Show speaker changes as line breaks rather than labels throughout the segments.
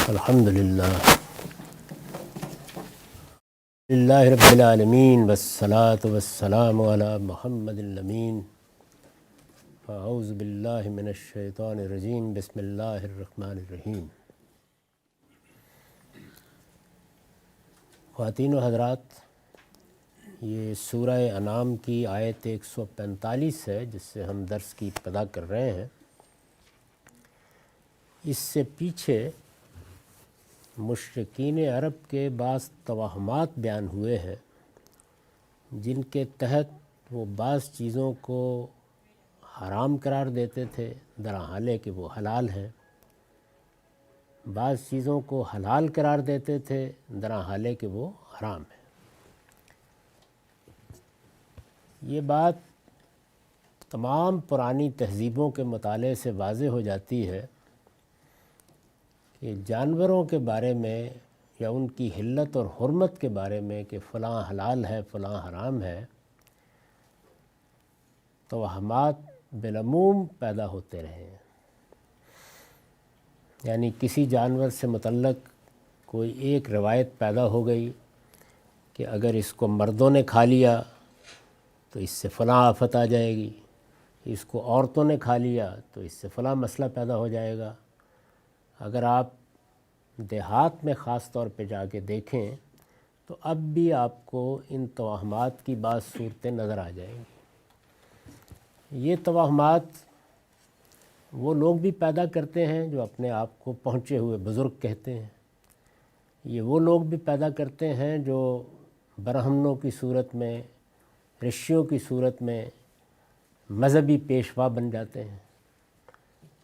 الحمدللہ للہ رب العالمین والصلاة والسلام علی محمد الامین اعوذ باللہ من الشیطان الرجیم بسم اللہ الرحمن الرحیم۔ خواتین و حضرات، یہ سورہ انعام کی آیت 145 ہے جس سے ہم درس کی ابتدا کر رہے ہیں۔ اس سے پیچھے مشرکین عرب کے بعض توہمات بیان ہوئے ہیں جن کے تحت وہ بعض چیزوں کو حرام قرار دیتے تھے درحالے کہ وہ حلال ہیں، بعض چیزوں کو حلال قرار دیتے تھے درحالے کہ وہ حرام ہیں۔ یہ بات تمام پرانی تہذیبوں کے مطالعے سے واضح ہو جاتی ہے کہ جانوروں کے بارے میں یا ان کی حلت اور حرمت کے بارے میں کہ فلاں حلال ہے فلاں حرام ہے، توہمات بالعموم پیدا ہوتے رہے ہیں۔ یعنی کسی جانور سے متعلق کوئی ایک روایت پیدا ہو گئی کہ اگر اس کو مردوں نے کھا لیا تو اس سے فلاں آفت آ جائے گی، اس کو عورتوں نے کھا لیا تو اس سے فلاں مسئلہ پیدا ہو جائے گا۔ اگر آپ دیہات میں خاص طور پہ جا کے دیکھیں تو اب بھی آپ کو ان توہمات کی بعض صورتیں نظر آ جائیں گی۔ یہ توہمات وہ لوگ بھی پیدا کرتے ہیں جو اپنے آپ کو پہنچے ہوئے بزرگ کہتے ہیں، یہ وہ لوگ بھی پیدا کرتے ہیں جو برہمنوں کی صورت میں، رشیوں کی صورت میں مذہبی پیشوا بن جاتے ہیں۔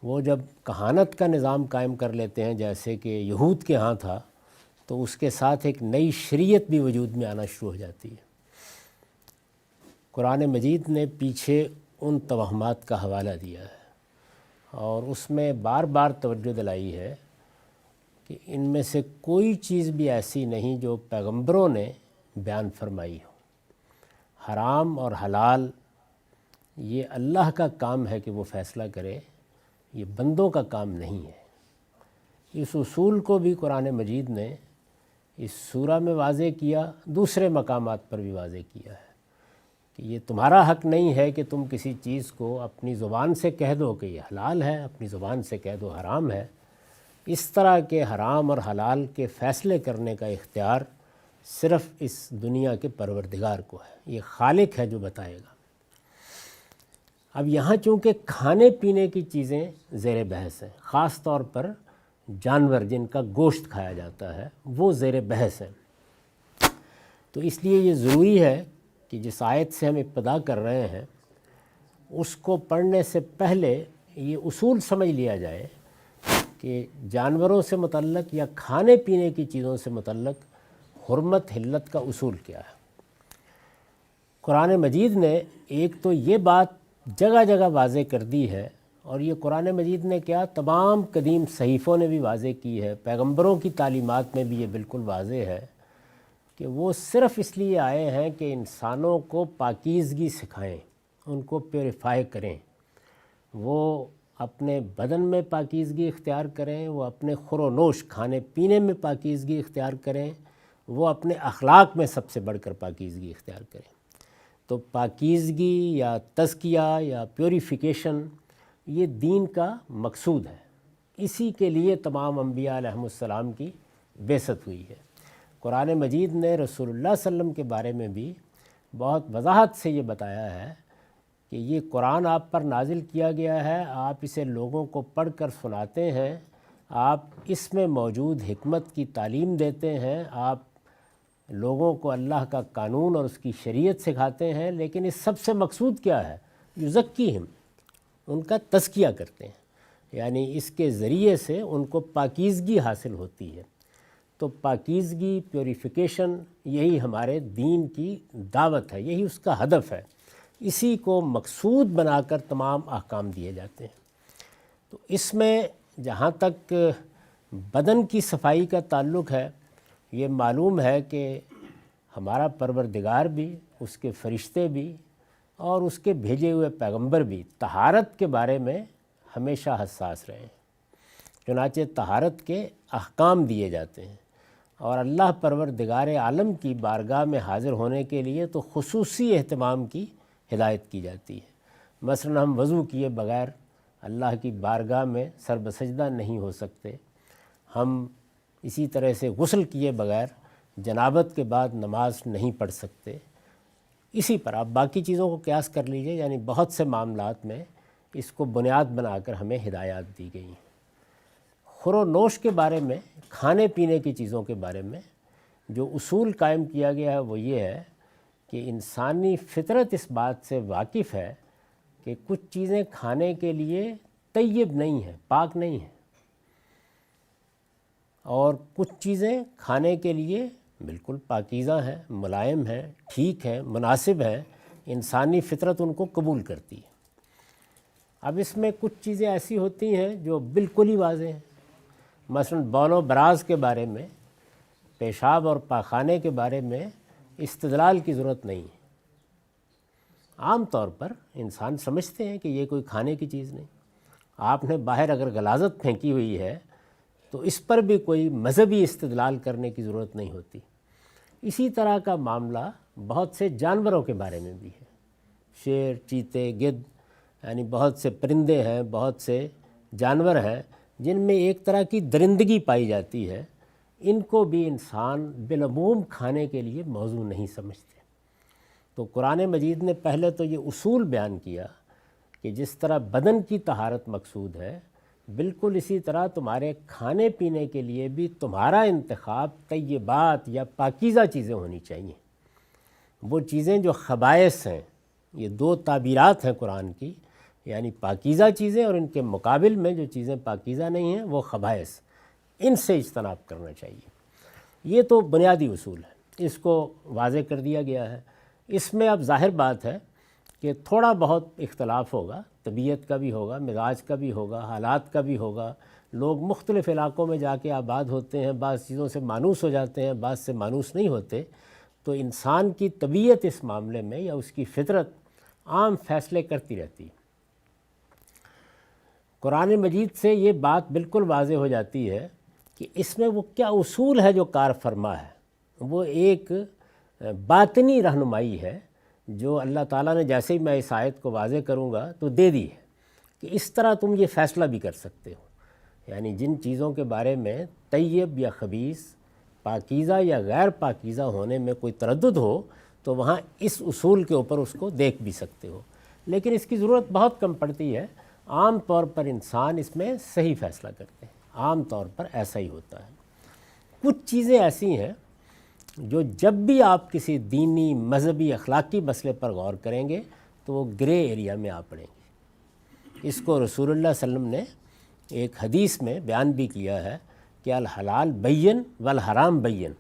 وہ جب کہانت کا نظام قائم کر لیتے ہیں جیسے کہ یہود کے ہاں تھا، تو اس کے ساتھ ایک نئی شریعت بھی وجود میں آنا شروع ہو جاتی ہے۔ قرآن مجید نے پیچھے ان توہمات کا حوالہ دیا ہے اور اس میں بار بار توجہ دلائی ہے کہ ان میں سے کوئی چیز بھی ایسی نہیں جو پیغمبروں نے بیان فرمائی ہو۔ حرام اور حلال یہ اللہ کا کام ہے کہ وہ فیصلہ کرے، یہ بندوں کا کام نہیں ہے۔ اس اصول کو بھی قرآن مجید نے اس سورہ میں واضح کیا، دوسرے مقامات پر بھی واضح کیا ہے کہ یہ تمہارا حق نہیں ہے کہ تم کسی چیز کو اپنی زبان سے کہہ دو کہ یہ حلال ہے، اپنی زبان سے کہہ دو حرام ہے۔ اس طرح کے حرام اور حلال کے فیصلے کرنے کا اختیار صرف اس دنیا کے پروردگار کو ہے، یہ خالق ہے جو بتائے گا۔ اب یہاں چونکہ کھانے پینے کی چیزیں زیر بحث ہیں، خاص طور پر جانور جن کا گوشت کھایا جاتا ہے وہ زیر بحث ہیں، تو اس لیے یہ ضروری ہے کہ جس آیت سے ہم ابتدا کر رہے ہیں اس کو پڑھنے سے پہلے یہ اصول سمجھ لیا جائے کہ جانوروں سے متعلق یا کھانے پینے کی چیزوں سے متعلق حرمت حلت کا اصول کیا ہے۔ قرآن مجید نے ایک تو یہ بات جگہ جگہ واضح کر دی ہے، اور یہ قرآن مجید نے کیا تمام قدیم صحیفوں نے بھی واضح کی ہے، پیغمبروں کی تعلیمات میں بھی یہ بالکل واضح ہے کہ وہ صرف اس لیے آئے ہیں کہ انسانوں کو پاکیزگی سکھائیں، ان کو پیوریفائی کریں، وہ اپنے بدن میں پاکیزگی اختیار کریں، وہ اپنے خور و نوش کھانے پینے میں پاکیزگی اختیار کریں، وہ اپنے اخلاق میں سب سے بڑھ کر پاکیزگی اختیار کریں۔ تو پاکیزگی یا تزکیہ یا پیوریفیکیشن یہ دین کا مقصود ہے، اسی کے لیے تمام انبیاء علیہم السلام کی بعثت ہوئی ہے۔ قرآن مجید نے رسول اللہ صلی اللہ علیہ وسلم کے بارے میں بھی بہت وضاحت سے یہ بتایا ہے کہ یہ قرآن آپ پر نازل کیا گیا ہے، آپ اسے لوگوں کو پڑھ کر سناتے ہیں، آپ اس میں موجود حکمت کی تعلیم دیتے ہیں، آپ لوگوں کو اللہ کا قانون اور اس کی شریعت سکھاتے ہیں، لیکن اس سب سے مقصود کیا ہے؟ یزکیہم، ان کا تزکیہ کرتے ہیں، یعنی اس کے ذریعے سے ان کو پاکیزگی حاصل ہوتی ہے۔ تو پاکیزگی، پیوریفیکیشن یہی ہمارے دین کی دعوت ہے، یہی اس کا ہدف ہے، اسی کو مقصود بنا کر تمام احکام دیے جاتے ہیں۔ تو اس میں جہاں تک بدن کی صفائی کا تعلق ہے، یہ معلوم ہے کہ ہمارا پروردگار بھی، اس کے فرشتے بھی اور اس کے بھیجے ہوئے پیغمبر بھی طہارت کے بارے میں ہمیشہ حساس رہے ہیں۔ چنانچہ طہارت کے احکام دیے جاتے ہیں، اور اللہ پروردگار عالم کی بارگاہ میں حاضر ہونے کے لیے تو خصوصی اہتمام کی ہدایت کی جاتی ہے۔ مثلا ہم وضو کیے بغیر اللہ کی بارگاہ میں سر بسجدہ نہیں ہو سکتے، ہم اسی طرح سے غسل کیے بغیر جنابت کے بعد نماز نہیں پڑھ سکتے۔ اسی پر آپ باقی چیزوں کو قیاس کر لیجئے، یعنی بہت سے معاملات میں اس کو بنیاد بنا کر ہمیں ہدایات دی گئی ہیں۔ خور و نوش کے بارے میں، کھانے پینے کی چیزوں کے بارے میں جو اصول قائم کیا گیا ہے وہ یہ ہے کہ انسانی فطرت اس بات سے واقف ہے کہ کچھ چیزیں کھانے کے لیے طیب نہیں ہیں، پاک نہیں ہیں، اور کچھ چیزیں کھانے کے لیے بالکل پاکیزہ ہیں، ملائم ہیں، ٹھیک ہیں، مناسب ہیں، انسانی فطرت ان کو قبول کرتی ہے۔ اب اس میں کچھ چیزیں ایسی ہوتی ہیں جو بالکل ہی واضح ہیں، مثلا بول و براز کے بارے میں، پیشاب اور پاخانے کے بارے میں استدلال کی ضرورت نہیں ہے۔ عام طور پر انسان سمجھتے ہیں کہ یہ کوئی کھانے کی چیز نہیں۔ آپ نے باہر اگر غلاظت پھینکی ہوئی ہے تو اس پر بھی کوئی مذہبی استدلال کرنے کی ضرورت نہیں ہوتی۔ اسی طرح کا معاملہ بہت سے جانوروں کے بارے میں بھی ہے، شیر، چیتے، گدھ، یعنی بہت سے پرندے ہیں، بہت سے جانور ہیں جن میں ایک طرح کی درندگی پائی جاتی ہے، ان کو بھی انسان بالعموم کھانے کے لیے موضوع نہیں سمجھتے۔ تو قرآن مجید نے پہلے تو یہ اصول بیان کیا کہ جس طرح بدن کی طہارت مقصود ہے، بالکل اسی طرح تمہارے کھانے پینے کے لیے بھی تمہارا انتخاب طیبات یا پاکیزہ چیزیں ہونی چاہیے۔ وہ چیزیں جو خبائث ہیں، یہ دو تعبیرات ہیں قرآن کی، یعنی پاکیزہ چیزیں اور ان کے مقابل میں جو چیزیں پاکیزہ نہیں ہیں وہ خبائث، ان سے اجتناب کرنا چاہیے۔ یہ تو بنیادی اصول ہے، اس کو واضح کر دیا گیا ہے۔ اس میں اب ظاہر بات ہے کہ تھوڑا بہت اختلاف ہوگا، طبیعت کا بھی ہوگا، مزاج کا بھی ہوگا، حالات کا بھی ہوگا۔ لوگ مختلف علاقوں میں جا کے آباد ہوتے ہیں، بعض چیزوں سے مانوس ہو جاتے ہیں، بعض سے مانوس نہیں ہوتے۔ تو انسان کی طبیعت اس معاملے میں یا اس کی فطرت عام فیصلے کرتی رہتی ہے۔ قرآن مجید سے یہ بات بالکل واضح ہو جاتی ہے کہ اس میں وہ کیا اصول ہے جو کار فرما ہے۔ وہ ایک باطنی رہنمائی ہے جو اللہ تعالیٰ نے جیسے ہی میں اس آیت کو واضح کروں گا تو دے دی ہے کہ اس طرح تم یہ فیصلہ بھی کر سکتے ہو، یعنی جن چیزوں کے بارے میں طیب یا خبیث، پاکیزہ یا غیر پاکیزہ ہونے میں کوئی تردد ہو تو وہاں اس اصول کے اوپر اس کو دیکھ بھی سکتے ہو، لیکن اس کی ضرورت بہت کم پڑتی ہے۔ عام طور پر انسان اس میں صحیح فیصلہ کرتے ہیں، عام طور پر ایسا ہی ہوتا ہے۔ کچھ چیزیں ایسی ہیں جو جب بھی آپ کسی دینی، مذہبی، اخلاقی مسئلے پر غور کریں گے تو وہ گرے ایریا میں آ پڑیں گے۔ اس کو رسول اللہ صلی اللہ علیہ وسلم نے ایک حدیث میں بیان بھی کیا ہے کہ الحلال بین والحرام بین،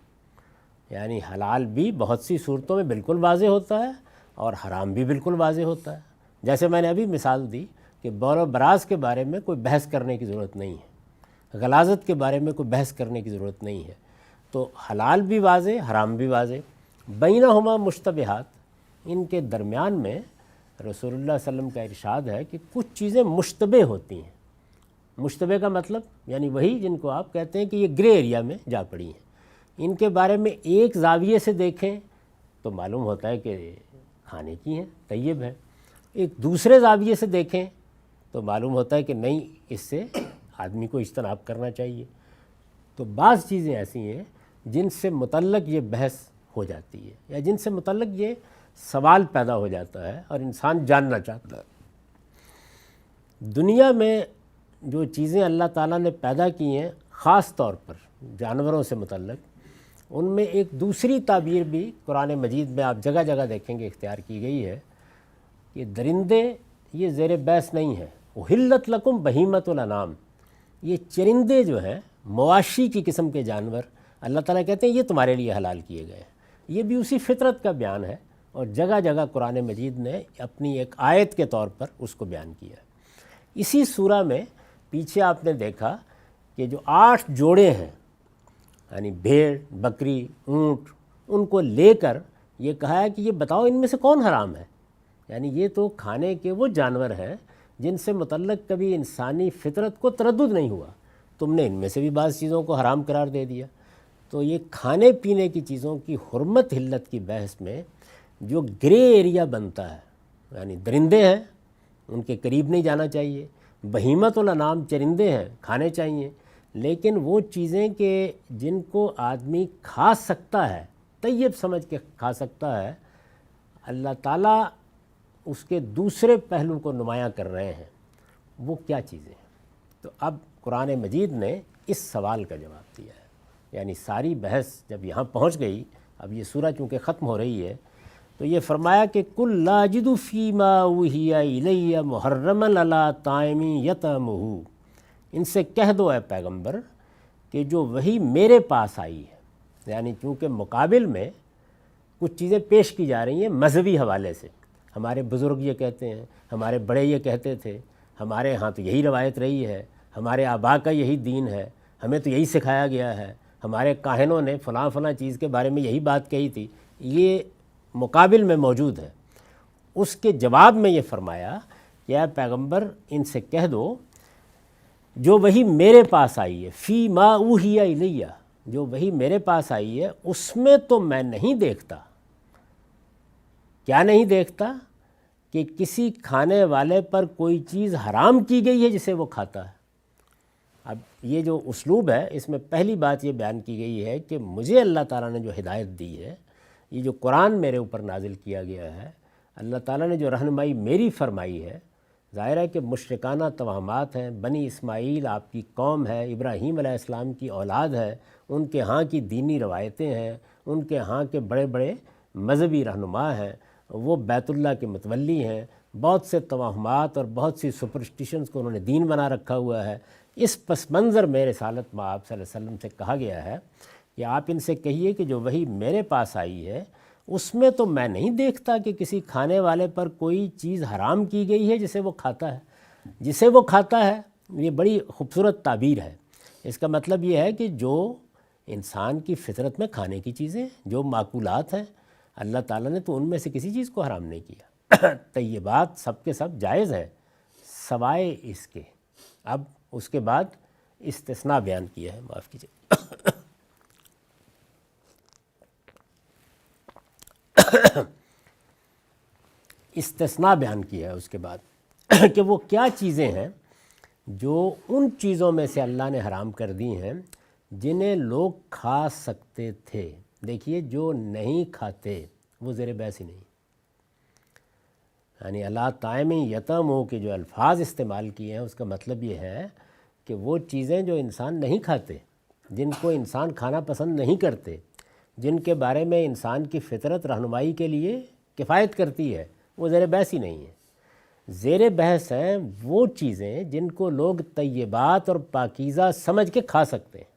یعنی حلال بھی بہت سی صورتوں میں بالکل واضح ہوتا ہے اور حرام بھی بالکل واضح ہوتا ہے۔ جیسے میں نے ابھی مثال دی کہ بول و براز کے بارے میں کوئی بحث کرنے کی ضرورت نہیں ہے، غلاظت کے بارے میں کوئی بحث کرنے کی ضرورت نہیں ہے۔ تو حلال بھی واضح، حرام بھی واضح، بینہما مشتبہات، ان کے درمیان میں رسول اللہ صلی اللہ علیہ وسلم کا ارشاد ہے کہ کچھ چیزیں مشتبہ ہوتی ہیں۔ مشتبہ کا مطلب یعنی وہی جن کو آپ کہتے ہیں کہ یہ گرے ایریا میں جا پڑی ہیں۔ ان کے بارے میں ایک زاویے سے دیکھیں تو معلوم ہوتا ہے کہ کھانے کی ہیں، طیب ہیں، ایک دوسرے زاویے سے دیکھیں تو معلوم ہوتا ہے کہ نہیں، اس سے آدمی کو اجتناب کرنا چاہیے۔ تو بعض چیزیں ایسی ہیں جن سے متعلق یہ بحث ہو جاتی ہے یا جن سے متعلق یہ سوال پیدا ہو جاتا ہے اور انسان جاننا چاہتا ہے۔ دنیا میں جو چیزیں اللہ تعالیٰ نے پیدا کی ہیں، خاص طور پر جانوروں سے متعلق، ان میں ایک دوسری تعبیر بھی قرآن مجید میں آپ جگہ جگہ دیکھیں گے اختیار کی گئی ہے کہ درندے یہ زیر بحث نہیں ہے، احلت لکم بہیمۃ الانعام، یہ چرندے جو ہیں، مواشی کی قسم کے جانور، اللہ تعالیٰ کہتے ہیں یہ تمہارے لیے حلال کیے گئے ہیں۔ یہ بھی اسی فطرت کا بیان ہے اور جگہ جگہ قرآن مجید نے اپنی ایک آیت کے طور پر اس کو بیان کیا ہے۔ اسی سورہ میں پیچھے آپ نے دیکھا کہ جو 8 جوڑے ہیں، یعنی بھیڑ، بکری، اونٹ، ان کو لے کر یہ کہا ہے کہ یہ بتاؤ ان میں سے کون حرام ہے، یعنی یہ تو کھانے کے وہ جانور ہیں جن سے متعلق کبھی انسانی فطرت کو تردد نہیں ہوا، تم نے ان میں سے بھی بعض چیزوں کو حرام قرار دے دیا۔ تو یہ کھانے پینے کی چیزوں کی حرمت حلت کی بحث میں جو گرے ایریا بنتا ہے، یعنی درندے ہیں ان کے قریب نہیں جانا چاہیے، بہیمت الانعام چرندے ہیں کھانے چاہیے، لیکن وہ چیزیں کہ جن کو آدمی کھا سکتا ہے، طیب سمجھ کے کھا سکتا ہے، اللہ تعالیٰ اس کے دوسرے پہلو کو نمایاں کر رہے ہیں، وہ کیا چیزیں ہیں؟ تو اب قرآن مجید نے اس سوال کا جواب دیا ہے، یعنی ساری بحث جب یہاں پہنچ گئی، اب یہ سورہ چونکہ ختم ہو رہی ہے، تو یہ فرمایا کہ کل لا اجد فیما اوحی الی محرما علی طاعم یطعمہ، ان سے کہہ دو اے پیغمبر کہ جو وہی میرے پاس آئی ہے، یعنی چونکہ مقابل میں کچھ چیزیں پیش کی جا رہی ہیں مذہبی حوالے سے، ہمارے بزرگ یہ کہتے ہیں، ہمارے بڑے یہ کہتے تھے، ہمارے ہاں تو یہی روایت رہی ہے، ہمارے آبا کا یہی دین ہے، ہمیں تو یہی سکھایا گیا ہے، ہمارے کاہنوں نے فلاں فلاں چیز کے بارے میں یہی بات کہی تھی، یہ مقابل میں موجود ہے۔ اس کے جواب میں یہ فرمایا کہ اے پیغمبر ان سے کہہ دو جو وہی میرے پاس آئی ہے، فی ما اوحی الیہ، جو وہی میرے پاس آئی ہے اس میں تو میں نہیں دیکھتا، کیا نہیں دیکھتا؟ کہ کسی کھانے والے پر کوئی چیز حرام کی گئی ہے جسے وہ کھاتا ہے۔ اب یہ جو اسلوب ہے اس میں پہلی بات یہ بیان کی گئی ہے کہ مجھے اللہ تعالیٰ نے جو ہدایت دی ہے، یہ جو قرآن میرے اوپر نازل کیا گیا ہے، اللہ تعالیٰ نے جو رہنمائی میری فرمائی ہے، ظاہر ہے کہ مشرکانہ توہمات ہیں، بنی اسماعیل آپ کی قوم ہے، ابراہیم علیہ السلام کی اولاد ہے، ان کے ہاں کی دینی روایتیں ہیں، ان کے ہاں کے بڑے بڑے مذہبی رہنما ہیں، وہ بیت اللہ کے متولی ہیں، بہت سے توہمات اور بہت سی سپرسٹیشنز کو انہوں نے دین بنا رکھا ہوا ہے۔ اس پس منظر میں رسالت میں آپ صلی اللہ علیہ وسلم سے کہا گیا ہے کہ آپ ان سے کہیے کہ جو وہی میرے پاس آئی ہے اس میں تو میں نہیں دیکھتا کہ کسی کھانے والے پر کوئی چیز حرام کی گئی ہے جسے وہ کھاتا ہے۔ جسے وہ کھاتا ہے، یہ بڑی خوبصورت تعبیر ہے۔ اس کا مطلب یہ ہے کہ جو انسان کی فطرت میں کھانے کی چیزیں، جو معقولات ہیں، اللہ تعالیٰ نے تو ان میں سے کسی چیز کو حرام نہیں کیا۔ طیبات سب کے سب جائز ہیں سوائے اس کے۔ اب اس کے بعد استثناء بیان کیا ہے، معاف کیجیے، استثناء بیان کیا ہے اس کے بعد کہ وہ کیا چیزیں ہیں جو ان چیزوں میں سے اللہ نے حرام کر دی ہیں جنہیں لوگ کھا سکتے تھے۔ دیکھیے جو نہیں کھاتے وہ زیر بحث ہی نہیں، یعنی اللہ طاعم یطعمہ کے جو الفاظ استعمال کیے ہیں اس کا مطلب یہ ہے کہ وہ چیزیں جو انسان نہیں کھاتے، جن کو انسان کھانا پسند نہیں کرتے، جن کے بارے میں انسان کی فطرت رہنمائی کے لیے کفایت کرتی ہے، وہ زیر بحث ہی نہیں ہے۔ زیر بحث ہیں وہ چیزیں جن کو لوگ طیبات اور پاکیزہ سمجھ کے کھا سکتے ہیں،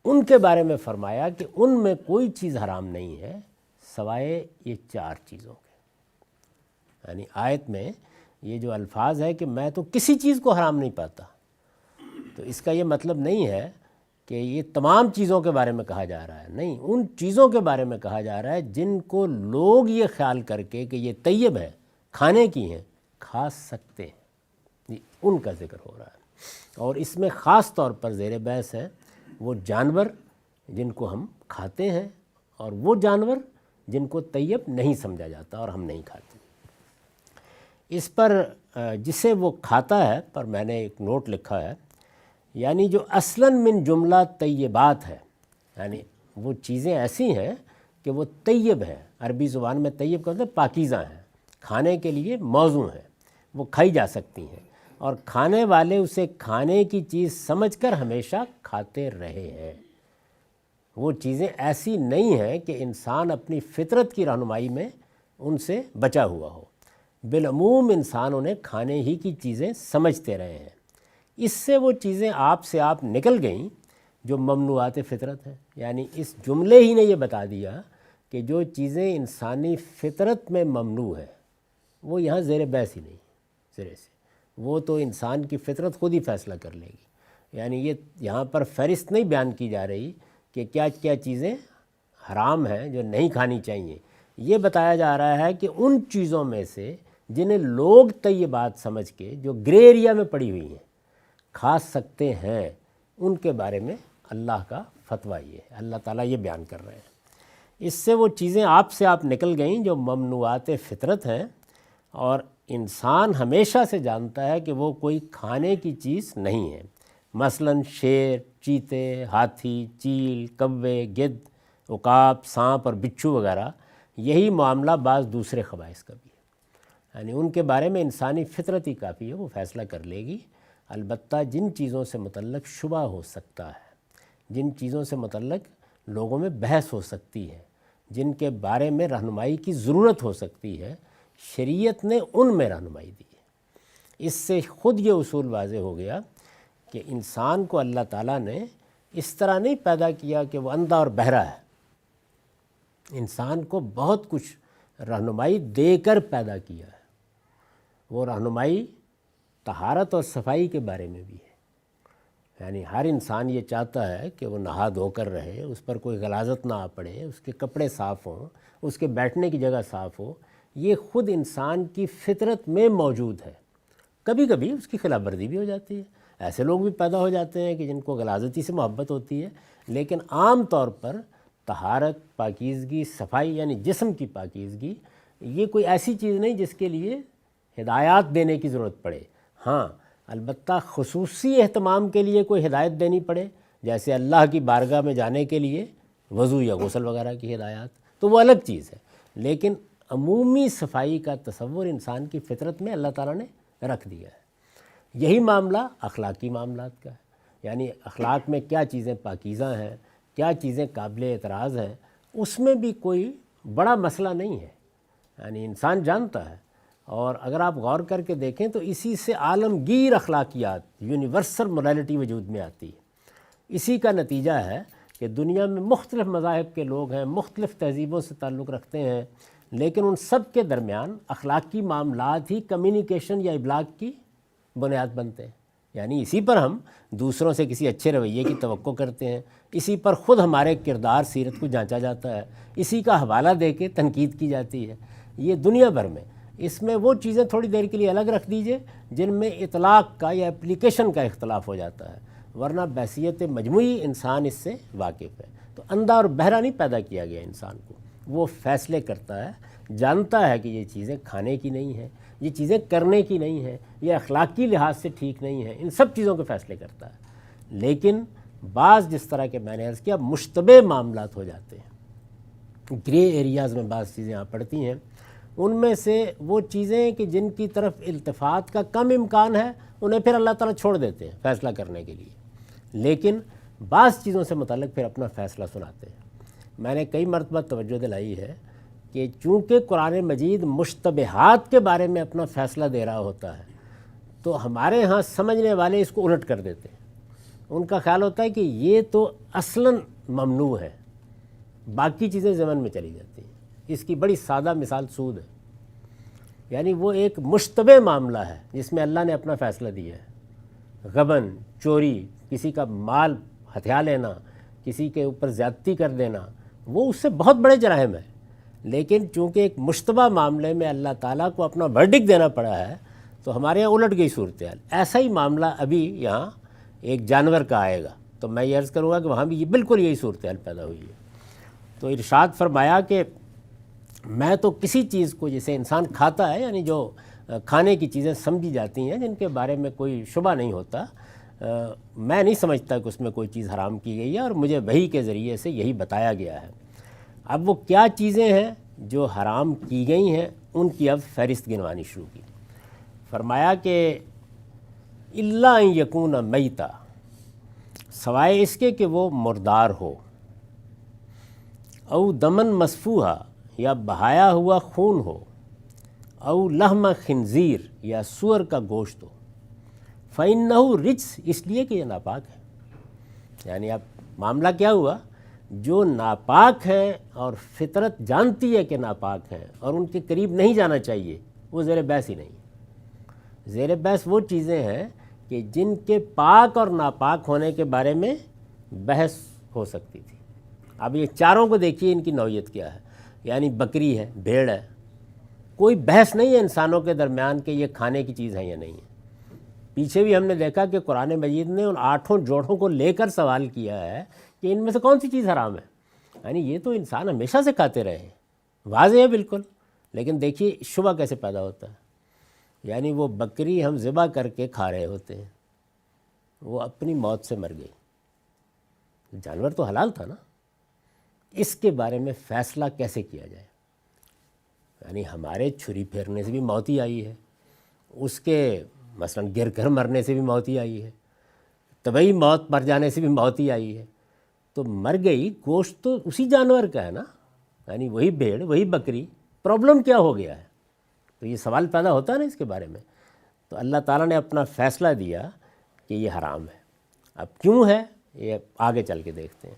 ان کے بارے میں فرمایا کہ ان میں کوئی چیز حرام نہیں ہے سوائے یہ چار چیزوں کے۔ یعنی آیت میں یہ جو الفاظ ہے کہ میں تو کسی چیز کو حرام نہیں پاتا، تو اس کا یہ مطلب نہیں ہے کہ یہ تمام چیزوں کے بارے میں کہا جا رہا ہے، نہیں، ان چیزوں کے بارے میں کہا جا رہا ہے جن کو لوگ یہ خیال کر کے کہ یہ طیب ہے، کھانے کی ہیں، کھا سکتے ہیں، ان کا ذکر ہو رہا ہے۔ اور اس میں خاص طور پر زیر بحث ہیں وہ جانور جن کو ہم کھاتے ہیں اور وہ جانور جن کو طیب نہیں سمجھا جاتا اور ہم نہیں کھاتے۔ اس پر جسے وہ کھاتا ہے پر میں نے ایک نوٹ لکھا ہے، یعنی جو اصلاً من جملہ طیبات ہے، یعنی وہ چیزیں ایسی ہیں کہ وہ طیب ہیں، عربی زبان میں طیب کا مطلب پاکیزہ ہیں، کھانے کے لیے موزوں ہیں، وہ کھائی جا سکتی ہیں، اور کھانے والے اسے کھانے کی چیز سمجھ کر ہمیشہ کھاتے رہے ہیں۔ وہ چیزیں ایسی نہیں ہیں کہ انسان اپنی فطرت کی رہنمائی میں ان سے بچا ہوا ہو، بالعموم انسان انہیں کھانے ہی کی چیزیں سمجھتے رہے ہیں۔ اس سے وہ چیزیں آپ سے آپ نکل گئیں جو ممنوعات فطرت ہیں، یعنی اس جملے ہی نے یہ بتا دیا کہ جو چیزیں انسانی فطرت میں ممنوع ہیں وہ یہاں زیر بحث ہی نہیں، سرے سے وہ تو انسان کی فطرت خود ہی فیصلہ کر لے گی۔ یعنی یہ یہاں پر فہرست نہیں بیان کی جا رہی کہ کیا کیا چیزیں حرام ہیں جو نہیں کھانی چاہیے، یہ بتایا جا رہا ہے کہ ان چیزوں میں سے جنہیں لوگ طیبات سمجھ کے جو گرے ایریا میں پڑی ہوئی ہیں، کھا سکتے ہیں ان کے بارے میں اللہ کا فتویٰ یہ ہے، اللہ تعالیٰ یہ بیان کر رہے ہیں۔ اس سے وہ چیزیں آپ سے نکل گئیں جو ممنوعات فطرت ہیں، اور انسان ہمیشہ سے جانتا ہے کہ وہ کوئی کھانے کی چیز نہیں ہے۔ مثلاً شیر، چیتے، ہاتھی، چیل، کوے، گدھ، عقاب، سانپ اور بچھو وغیرہ، یہی معاملہ بعض دوسرے خبائث کا بھی ہے، یعنی ان کے بارے میں انسانی فطرت ہی کافی ہے، وہ فیصلہ کر لے گی۔ البتہ جن چیزوں سے متعلق شبہ ہو سکتا ہے، جن چیزوں سے متعلق لوگوں میں بحث ہو سکتی ہے، جن کے بارے میں رہنمائی کی ضرورت ہو سکتی ہے، شریعت نے ان میں رہنمائی دی ہے۔ اس سے خود یہ اصول واضح ہو گیا کہ انسان کو اللہ تعالیٰ نے اس طرح نہیں پیدا کیا کہ وہ اندھا اور بہرا ہے، انسان کو بہت کچھ رہنمائی دے کر پیدا کیا ہے۔ وہ رہنمائی طہارت اور صفائی کے بارے میں بھی ہے، یعنی ہر انسان یہ چاہتا ہے کہ وہ نہا دھو کر رہے، اس پر کوئی غلاظت نہ آ پڑے، اس کے کپڑے صاف ہوں، اس کے بیٹھنے کی جگہ صاف ہو۔ یہ خود انسان کی فطرت میں موجود ہے۔ کبھی کبھی اس کی خلاف ورزی بھی ہو جاتی ہے، ایسے لوگ بھی پیدا ہو جاتے ہیں کہ جن کو غلاظتی سے محبت ہوتی ہے، لیکن عام طور پر طہارت، پاکیزگی، صفائی یعنی جسم کی پاکیزگی، یہ کوئی ایسی چیز نہیں جس کے لیے ہدایات دینے کی ضرورت پڑے۔ ہاں البتہ خصوصی اہتمام کے لیے کوئی ہدایت دینی پڑے، جیسے اللہ کی بارگاہ میں جانے کے لیے وضو یا غسل وغیرہ کی ہدایات، تو وہ الگ چیز ہے، لیکن عمومی صفائی کا تصور انسان کی فطرت میں اللہ تعالیٰ نے رکھ دیا ہے۔ یہی معاملہ اخلاقی معاملات کا ہے، یعنی اخلاق میں کیا چیزیں پاکیزہ ہیں، کیا چیزیں قابل اعتراض ہیں، اس میں بھی کوئی بڑا مسئلہ نہیں ہے، یعنی انسان جانتا ہے۔ اور اگر آپ غور کر کے دیکھیں تو اسی سے عالمگیر اخلاقیات، یونیورسل مورالٹی وجود میں آتی ہے۔ اسی کا نتیجہ ہے کہ دنیا میں مختلف مذاہب کے لوگ ہیں، مختلف تہذیبوں سے تعلق رکھتے ہیں، لیکن ان سب کے درمیان اخلاقی معاملات ہی کمیونیکیشن یا ابلاغ کی بنیاد بنتے ہیں، یعنی اسی پر ہم دوسروں سے کسی اچھے رویے کی توقع کرتے ہیں، اسی پر خود ہمارے کردار سیرت کو جانچا جاتا ہے، اسی کا حوالہ دے کے تنقید کی جاتی ہے۔ یہ دنیا بھر میں، اس میں وہ چیزیں تھوڑی دیر کے لیے الگ رکھ دیجئے جن میں اطلاق کا یا اپلیکیشن کا اختلاف ہو جاتا ہے، ورنہ بحیثیت مجموعی انسان اس سے واقف ہے۔ تو اندھا اور بہرا نہیں پیدا کیا گیا انسان کو، وہ فیصلے کرتا ہے، جانتا ہے کہ یہ چیزیں کھانے کی نہیں ہیں، یہ چیزیں کرنے کی نہیں ہیں، یہ اخلاقی لحاظ سے ٹھیک نہیں ہیں، ان سب چیزوں کے فیصلے کرتا ہے۔ لیکن بعض جس طرح کے میں نے عرض کیا مشتبہ معاملات ہو جاتے ہیں، گرے ایریاز میں بعض چیزیں آ پڑتی ہیں، ان میں سے وہ چیزیں کہ جن کی طرف التفات کا کم امکان ہے انہیں پھر اللہ تعالیٰ چھوڑ دیتے ہیں فیصلہ کرنے کے لیے، لیکن بعض چیزوں سے متعلق پھر اپنا فیصلہ سناتے ہیں۔ میں نے کئی مرتبہ توجہ دلائی ہے کہ چونکہ قرآن مجید مشتبہات کے بارے میں اپنا فیصلہ دے رہا ہوتا ہے، تو ہمارے ہاں سمجھنے والے اس کو الٹ کر دیتے ہیں۔ ان کا خیال ہوتا ہے کہ یہ تو اصلاً ممنوع ہے، باقی چیزیں ضمن میں چلی جاتی ہیں۔ اس کی بڑی سادہ مثال سود ہے، یعنی وہ ایک مشتبہ معاملہ ہے جس میں اللہ نے اپنا فیصلہ دیا ہے۔ غبن، چوری، کسی کا مال ہتھیا لینا، کسی کے اوپر زیادتی کر دینا، وہ اس سے بہت بڑے جرائم ہیں، لیکن چونکہ ایک مشتبہ معاملے میں اللہ تعالیٰ کو اپنا ورڈکٹ دینا پڑا ہے تو ہمارے یہاں الٹ گئی صورتحال۔ ایسا ہی معاملہ ابھی یہاں ایک جانور کا آئے گا تو میں یہ عرض کروں گا کہ وہاں بھی بالکل یہی صورتحال پیدا ہوئی ہے۔ تو ارشاد فرمایا کہ میں تو کسی چیز کو جسے انسان کھاتا ہے، یعنی جو کھانے کی چیزیں سمجھی جاتی ہیں جن کے بارے میں کوئی شبہ نہیں ہوتا، میں نہیں سمجھتا کہ اس میں کوئی چیز حرام کی گئی ہے، اور مجھے وحی کے ذریعے سے یہی بتایا گیا ہے۔ اب وہ کیا چیزیں ہیں جو حرام کی گئی ہیں، ان کی اب فہرست گنوانی شروع کی۔ فرمایا کہ الا ان یکون میتا، سوائے اس کے کہ وہ مردار ہو، او دمن مسفوحا، یا بہایا ہوا خون ہو، او لحم خنزیر، یا سور کا گوشت ہو، فإنہ رجس، اس لیے کہ یہ ناپاک ہے۔ یعنی اب معاملہ کیا ہوا، جو ناپاک ہیں اور فطرت جانتی ہے کہ ناپاک ہیں اور ان کے قریب نہیں جانا چاہیے، وہ زیر بحث ہی نہیں۔ زیر بحث وہ چیزیں ہیں کہ جن کے پاک اور ناپاک ہونے کے بارے میں بحث ہو سکتی تھی۔ اب یہ چاروں کو دیکھیے ان کی نوعیت کیا ہے، یعنی بکری ہے، بھیڑ ہے، کوئی بحث نہیں ہے انسانوں کے درمیان کہ یہ کھانے کی چیز ہے یا نہیں ہے۔ پیچھے بھی ہم نے دیکھا کہ قرآن مجید نے ان 8 جوڑوں کو لے کر سوال کیا ہے کہ ان میں سے کون سی چیز حرام ہے. یعنی یہ تو انسان ہمیشہ سے کھاتے رہے ہیں، واضح ہے بالکل، لیکن دیکھیے شبہ کیسے پیدا ہوتا ہے. یعنی وہ بکری ہم ذبح کر کے کھا رہے ہوتے ہیں، وہ اپنی موت سے مر گئی، جانور تو حلال تھا نا. اس کے بارے میں فیصلہ کیسے کیا جائے؟ یعنی ہمارے چھری پھیرنے سے بھی موت ہی آئی ہے، اس کے مثلا گر کر مرنے سے بھی موت ہی آئی ہے، طبعی موت مر جانے سے بھی موت ہی آئی ہے. تو مر گئی، گوشت تو اسی جانور کا ہے نا، یعنی وہی بھیڑ وہی بکری، پرابلم کیا ہو گیا ہے؟ تو یہ سوال پیدا ہوتا ہے نا اس کے بارے میں. تو اللہ تعالیٰ نے اپنا فیصلہ دیا کہ یہ حرام ہے. اب کیوں ہے یہ آگے چل کے دیکھتے ہیں.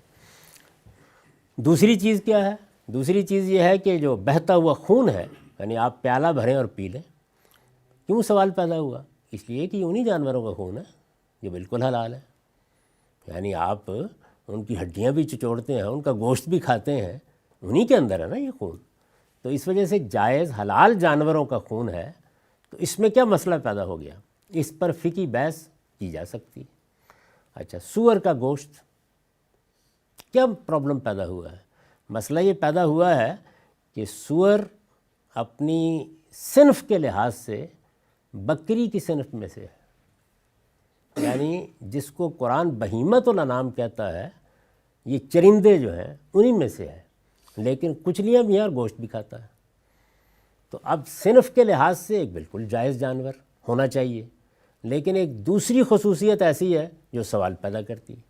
دوسری چیز کیا ہے؟ دوسری چیز یہ ہے کہ جو بہتا ہوا خون ہے، یعنی آپ پیالہ بھریں اور پی لیں. کیوں سوال پیدا ہوا؟ اس لیے کہ انہی جانوروں کا خون ہے، یہ بالکل حلال ہے. یعنی آپ ان کی ہڈیاں بھی چچوڑتے ہیں، ان کا گوشت بھی کھاتے ہیں، انہی کے اندر ہے نا یہ خون. تو اس وجہ سے جائز حلال جانوروں کا خون ہے. تو اس میں کیا مسئلہ پیدا ہو گیا؟ اس پر فقہی بحث کی جا سکتی. اچھا، سور کا گوشت، کیا پرابلم پیدا ہوا ہے؟ مسئلہ یہ پیدا ہوا ہے کہ سور اپنی صنف کے لحاظ سے بکری کی صنف میں سے ہے، یعنی جس کو قرآن بہیمۃ الانعام کہتا ہے، یہ چرندے جو ہیں انہی میں سے ہے، لیکن کچلیاں بھی ہیں اور گوشت بھی کھاتا ہے. تو اب صنف کے لحاظ سے ایک بالکل جائز جانور ہونا چاہیے، لیکن ایک دوسری خصوصیت ایسی ہے جو سوال پیدا کرتی ہے.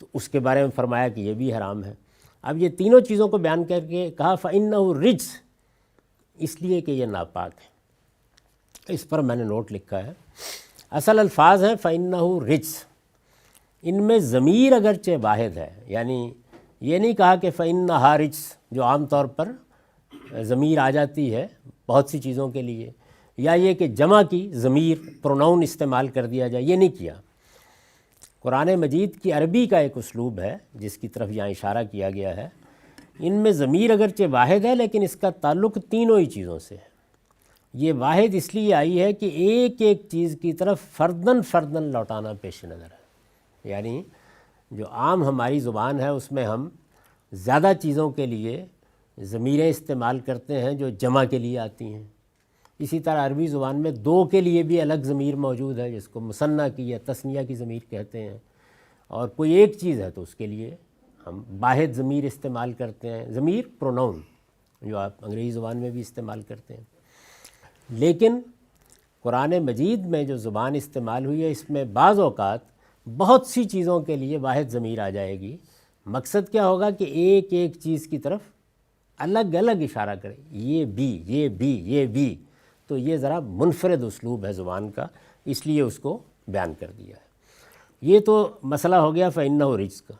تو اس کے بارے میں فرمایا کہ یہ بھی حرام ہے. اب یہ تینوں چیزوں کو بیان کر کے کہا فَإِنَّهُ رِجْسٌ، اس لیے کہ یہ ناپاک ہے. اس پر میں نے نوٹ لکھا ہے، اصل الفاظ ہیں فَإِنَّهُ رِجْسٌ. ان میں ضمیر اگرچہ واحد ہے، یعنی یہ نہیں کہا کہ فَإِنَّهَا رِجْسٌ جو عام طور پر ضمیر آ جاتی ہے بہت سی چیزوں کے لیے، یا یہ کہ جمع کی ضمیر پروناؤن استعمال کر دیا جائے، یہ نہیں کیا. قرآن مجید کی عربی کا ایک اسلوب ہے جس کی طرف یہاں اشارہ کیا گیا ہے. ان میں ضمیر اگرچہ واحد ہے لیکن اس کا تعلق تینوں ہی چیزوں سے ہے. یہ واحد اس لیے آئی ہے کہ ایک ایک چیز کی طرف فردن فردن لوٹانا پیش نظر ہے. یعنی جو عام ہماری زبان ہے اس میں ہم زیادہ چیزوں کے لیے ضمیریں استعمال کرتے ہیں جو جمع کے لیے آتی ہیں. اسی طرح عربی زبان میں دو کے لیے بھی الگ ضمیر موجود ہے جس کو مثنیٰ کی یا تثنیہ کی ضمیر کہتے ہیں، اور کوئی ایک چیز ہے تو اس کے لیے ہم واحد ضمیر استعمال کرتے ہیں، ضمیر پروناؤن جو آپ انگریزی زبان میں بھی استعمال کرتے ہیں. لیکن قرآن مجید میں جو زبان استعمال ہوئی ہے اس میں بعض اوقات بہت سی چیزوں کے لیے واحد ضمیر آ جائے گی. مقصد کیا ہوگا کہ ایک ایک چیز کی طرف الگ الگ اشارہ کرے، یہ بھی یہ بھی یہ بھی. تو یہ ذرا منفرد اسلوب ہے زبان کا، اس لیے اس کو بیان کر دیا ہے. یہ تو مسئلہ ہو گیا فَإِنَّهُ رِجْسٌ کا.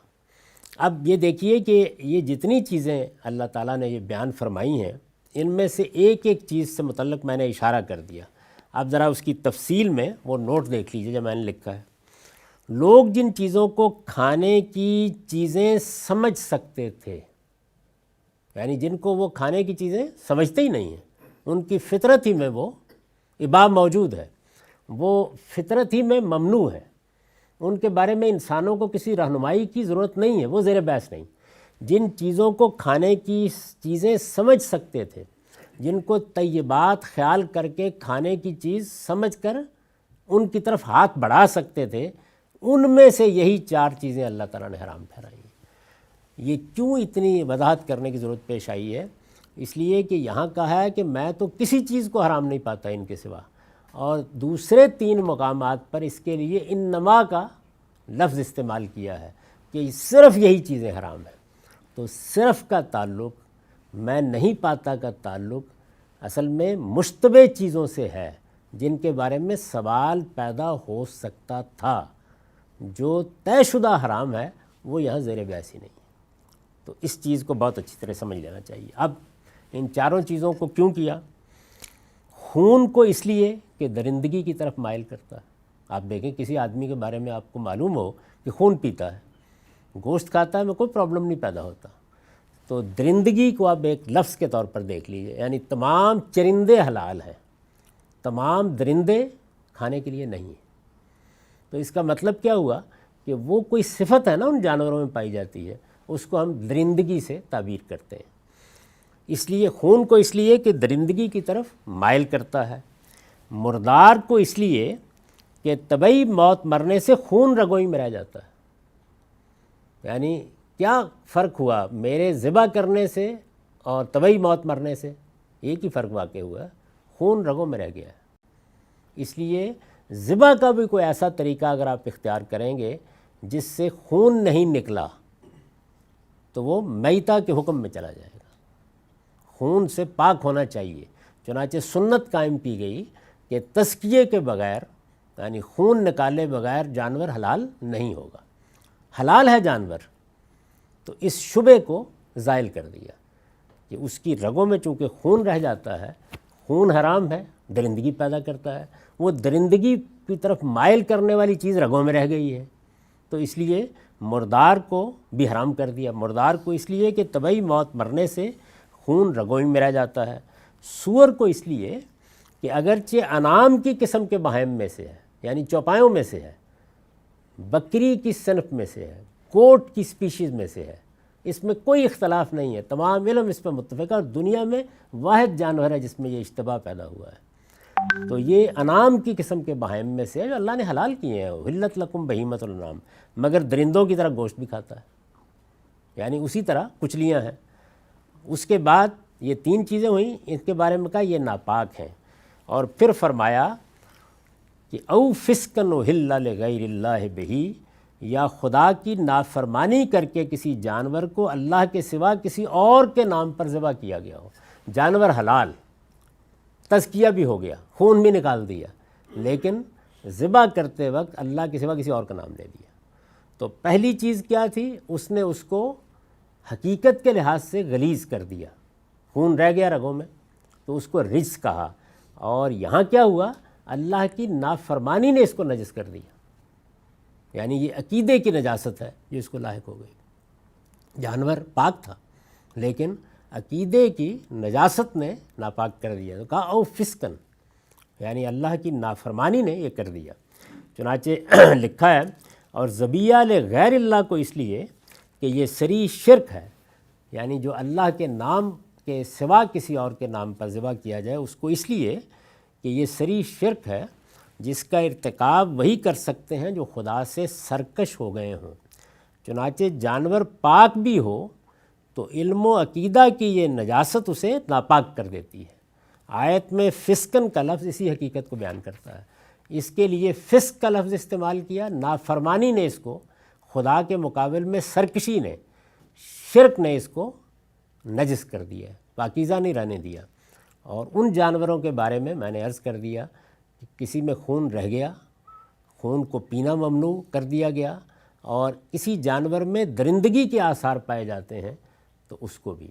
اب یہ دیکھیے کہ یہ جتنی چیزیں اللہ تعالیٰ نے یہ بیان فرمائی ہیں ان میں سے ایک ایک چیز سے متعلق میں نے اشارہ کر دیا. اب ذرا اس کی تفصیل میں وہ نوٹ دیکھ لیجئے جو میں نے لکھا ہے. لوگ جن چیزوں کو کھانے کی چیزیں سمجھ سکتے تھے، یعنی جن کو وہ کھانے کی چیزیں سمجھتے ہی نہیں ہیں، ان کی فطرت ہی میں وہ اباء موجود ہے، وہ فطرت ہی میں ممنوع ہے، ان کے بارے میں انسانوں کو کسی رہنمائی کی ضرورت نہیں ہے، وہ زیر بحث نہیں. جن چیزوں کو کھانے کی چیزیں سمجھ سکتے تھے، جن کو طیبات خیال کر کے کھانے کی چیز سمجھ کر ان کی طرف ہاتھ بڑھا سکتے تھے، ان میں سے یہی 4 چیزیں اللہ تعالیٰ نے حرام ٹھہرائی ہیں. یہ کیوں اتنی وضاحت کرنے کی ضرورت پیش آئی ہے؟ اس لیے کہ یہاں کہا ہے کہ میں تو کسی چیز کو حرام نہیں پاتا ان کے سوا، اور دوسرے 3 مقامات پر اس کے لیے انما کا لفظ استعمال کیا ہے کہ صرف یہی چیزیں حرام ہیں. تو صرف کا تعلق، میں نہیں پاتا کا تعلق اصل میں مشتبہ چیزوں سے ہے جن کے بارے میں سوال پیدا ہو سکتا تھا. جو طے شدہ حرام ہے وہ یہاں زیر بحث ہی نہیں ہے. تو اس چیز کو بہت اچھی طرح سمجھ لینا چاہیے. اب ان 4 چیزوں کو کیوں کیا؟ خون کو اس لیے کہ درندگی کی طرف مائل کرتا ہے. آپ دیکھیں کسی آدمی کے بارے میں آپ کو معلوم ہو کہ خون پیتا ہے، گوشت کھاتا ہے، میں کوئی پرابلم نہیں پیدا ہوتا. تو درندگی کو آپ ایک لفظ کے طور پر دیکھ لیجئے، یعنی تمام چرندے حلال ہیں، تمام درندے کھانے کے لیے نہیں ہے۔ تو اس کا مطلب کیا ہوا کہ وہ کوئی صفت ہے نا ان جانوروں میں پائی جاتی ہے، اس کو ہم درندگی سے تعبیر کرتے ہیں۔ اس لیے خون کو اس لیے کہ درندگی کی طرف مائل کرتا ہے، مردار کو اس لیے کہ طبعی موت مرنے سے خون رگوئی میں رہ جاتا ہے۔ یعنی کیا فرق ہوا میرے ذبح کرنے سے اور طبعی موت مرنے سے؟ ایک ہی فرق واقع ہوا، خون رگوں میں رہ گیا ہے۔ اس لیے ذبح کا بھی کوئی ایسا طریقہ اگر آپ اختیار کریں گے جس سے خون نہیں نکلا تو وہ میتہ کے حکم میں چلا جائے گا، خون سے پاک ہونا چاہیے۔ چنانچہ سنت قائم کی گئی کہ تزکیے کے بغیر یعنی خون نکالے بغیر جانور حلال نہیں ہوگا۔ حلال ہے جانور تو اس شبے کو زائل کر دیا کہ اس کی رگوں میں چونکہ خون رہ جاتا ہے، خون حرام ہے، درندگی پیدا کرتا ہے، وہ درندگی کی طرف مائل کرنے والی چیز رگوں میں رہ گئی ہے، تو اس لیے مردار کو بھی حرام کر دیا۔ مردار کو اس لیے کہ طبعی موت مرنے سے خون رگوں میں رہ جاتا ہے، سور کو اس لیے کہ اگرچہ انعام کی قسم کے بہائم میں سے ہے، یعنی چوپایوں میں سے ہے، بکری کی صنف میں سے ہے، گوٹ کی سپیشیز میں سے ہے، اس میں کوئی اختلاف نہیں ہے، تمام علم اس پر متفق ہے، اور دنیا میں واحد جانور ہے جس میں یہ اشتباہ پیدا ہوا ہے۔ تو یہ انعام کی قسم کے بہائم میں سے ہے جو اللہ نے حلال کیے ہیں، حلت لکم بہیمۃ الانعام، مگر درندوں کی طرح گوشت بھی کھاتا ہے، یعنی اسی طرح کچلیاں ہیں۔ اس کے بعد یہ تین چیزیں ہوئیں، اس کے بارے میں کہا یہ ناپاک ہیں، اور پھر فرمایا کہ او فسقن احل لغیر اللہ بہی، یا خدا کی نافرمانی کر کے کسی جانور کو اللہ کے سوا کسی اور کے نام پر ذبح کیا گیا ہو۔ جانور حلال، تزکیہ بھی ہو گیا، خون بھی نکال دیا، لیکن ذبح کرتے وقت اللہ کے سوا کسی اور کا نام لے لیا۔ تو پہلی چیز کیا تھی؟ اس نے اس کو حقیقت کے لحاظ سے غلیظ کر دیا، خون رہ گیا رگوں میں، تو اس کو رجس کہا۔ اور یہاں کیا ہوا؟ اللہ کی نافرمانی نے اس کو نجس کر دیا، یعنی یہ عقیدے کی نجاست ہے جو اس کو لاحق ہو گئی۔ جانور پاک تھا لیکن عقیدے کی نجاست نے ناپاک کر دیا، تو کہا او فسقن، یعنی اللہ کی نافرمانی نے یہ کر دیا۔ چنانچہ لکھا ہے اور ذبیحہ لغیر اللہ کو اس لیے کہ یہ صریح شرک ہے، یعنی جو اللہ کے نام کے سوا کسی اور کے نام پر ذبح کیا جائے اس کو اس لیے کہ یہ صریح شرک ہے جس کا ارتکاب وہی کر سکتے ہیں جو خدا سے سرکش ہو گئے ہوں۔ چنانچہ جانور پاک بھی ہو تو علم و عقیدہ کی یہ نجاست اسے ناپاک کر دیتی ہے۔ آیت میں فسقن کا لفظ اسی حقیقت کو بیان کرتا ہے، اس کے لیے فسق کا لفظ استعمال کیا، نافرمانی نے اس کو، خدا کے مقابل میں سرکشی نے، شرک نے اس کو نجس کر دیا، پاکیزہ نہیں رہنے دیا۔ اور ان جانوروں کے بارے میں نے عرض کر دیا کہ کسی میں خون رہ گیا، خون کو پینا ممنوع کر دیا گیا، اور کسی جانور میں درندگی کے آثار پائے جاتے ہیں تو اس کو بھی۔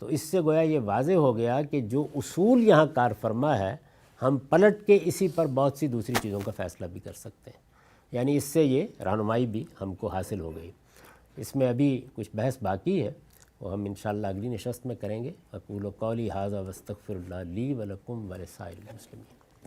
تو اس سے گویا یہ واضح ہو گیا کہ جو اصول یہاں کار فرما ہے ہم پلٹ کے اسی پر بہت سی دوسری چیزوں کا فیصلہ بھی کر سکتے ہیں، یعنی اس سے یہ رہنمائی بھی ہم کو حاصل ہو گئی۔ اس میں ابھی کچھ بحث باقی ہے، وہ ہم انشاءاللہ اگلی نشست میں کریں گے۔ اقول قولی ھذا واستغفر اللہ لی ولکم ولسائر المسلمین۔